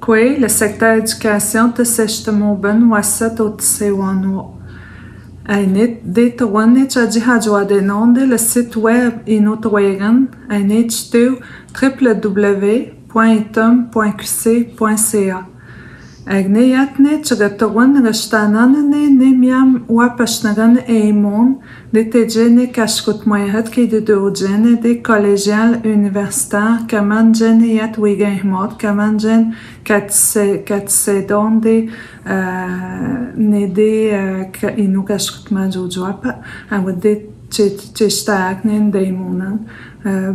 Kwe, le secteur éducation, te sechtamoban, wasat o tsewano. Ainit de tawane chadihajwadenonde, le site web inotwegan, ainit www.itom.qc.ca. Agneyatne chagatawan rashtananane nemiam wapashnagan eimon, de tejene kashkutmoyhat ki de dojene de collégial universitaire, kamanjen yat wigenhmod, kamanjen katsedonde nede inu kashkutmajojwap, awade cheshtaaknen deimonan.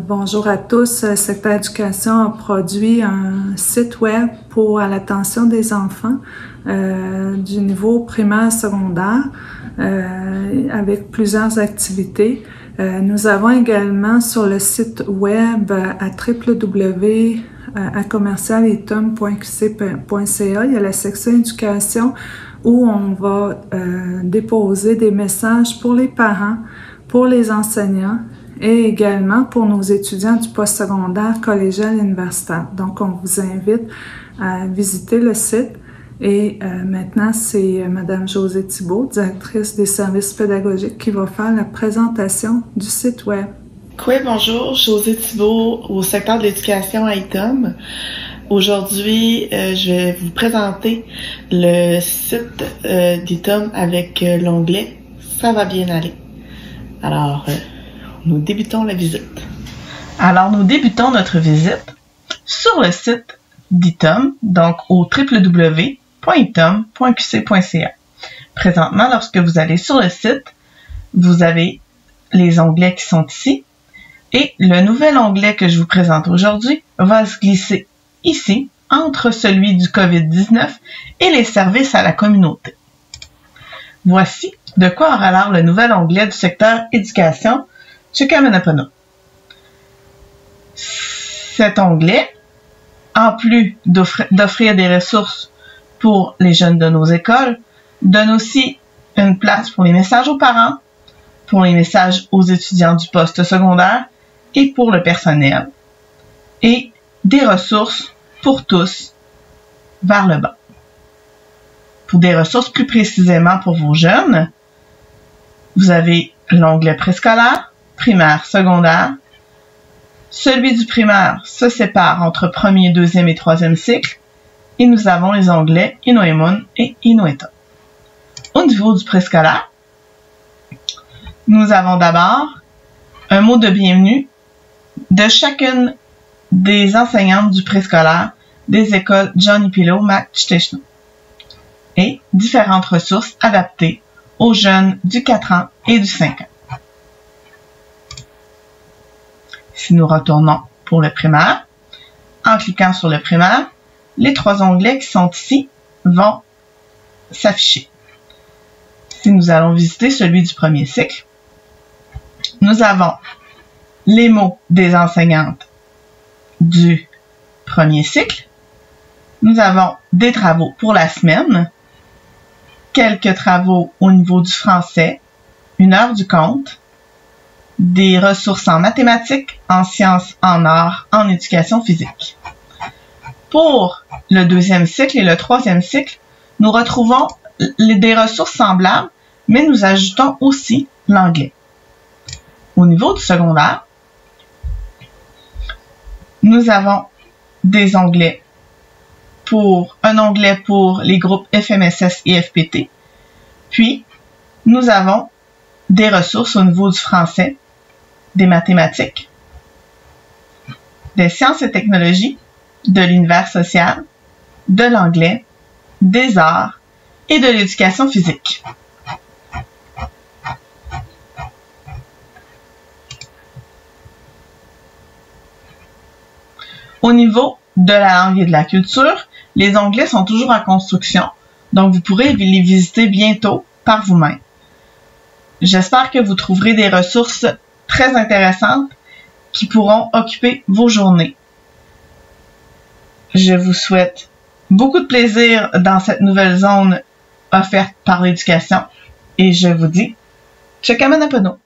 Bonjour à tous. Le secteur éducation a produit un site web pour l'attention des enfants du niveau primaire secondaire avec plusieurs activités. Nous avons également sur le site web à www.commercialitom.qc.ca, il y a la section éducation où on va déposer des messages pour les parents, pour les enseignants, et également pour nos étudiants du postsecondaire, collégial et universitaire. Donc, on vous invite à visiter le site. Et maintenant, c'est Mme Josée Thibault, directrice des services pédagogiques, qui va faire la présentation du site web. Oui, bonjour, Josée Thibault au secteur de l'éducation à ITOM. Aujourd'hui, je vais vous présenter le site d'ITOM avec l'onglet « Ça va bien aller ». Alors, nous débutons la visite. Alors, nous débutons notre visite sur le site d'ITOM, donc au www.itom.qc.ca. Présentement, lorsque vous allez sur le site, vous avez les onglets qui sont ici, et le nouvel onglet que je vous présente aujourd'hui va se glisser ici, entre celui du COVID-19 et les services à la communauté. Voici de quoi aura l'air le nouvel onglet du secteur éducation chez Kamanapono. Cet onglet, en plus d'offrir des ressources pour les jeunes de nos écoles, donne aussi une place pour les messages aux parents, pour les messages aux étudiants du poste secondaire et pour le personnel, et des ressources pour tous vers le bas. Pour des ressources plus précisément pour vos jeunes, vous avez l'onglet préscolaire, primaire, secondaire. Celui du primaire se sépare entre premier, deuxième et troisième cycle. Et nous avons les onglets Inoemon et Inoeta. Au niveau du préscolaire, nous avons d'abord un mot de bienvenue de chacune des enseignantes du préscolaire des écoles Johnny Pillow, Mac Stechno, et différentes ressources adaptées aux jeunes du 4 ans et du 5 ans. Si nous retournons pour le primaire, en cliquant sur le primaire, les trois onglets qui sont ici vont s'afficher. Si nous allons visiter celui du premier cycle, nous avons les mots des enseignantes du premier cycle. Nous avons des travaux pour la semaine, quelques travaux au niveau du français, une heure du compte, des ressources en mathématiques, en sciences, en arts, en éducation physique. Pour le deuxième cycle et le troisième cycle, nous retrouvons des ressources semblables, mais nous ajoutons aussi l'anglais. Au niveau du secondaire, nous avons des onglets un onglet pour les groupes FMSS et FPT. Puis, nous avons des ressources au niveau du français, des mathématiques, des sciences et technologies, de l'univers social, de l'anglais, des arts et de l'éducation physique. Au niveau de la langue et de la culture, les onglets sont toujours en construction, donc vous pourrez les visiter bientôt par vous-même. J'espère que vous trouverez des ressources très intéressantes qui pourront occuper vos journées. Je vous souhaite beaucoup de plaisir dans cette nouvelle zone offerte par l'éducation et je vous dis, Tchekamanapono!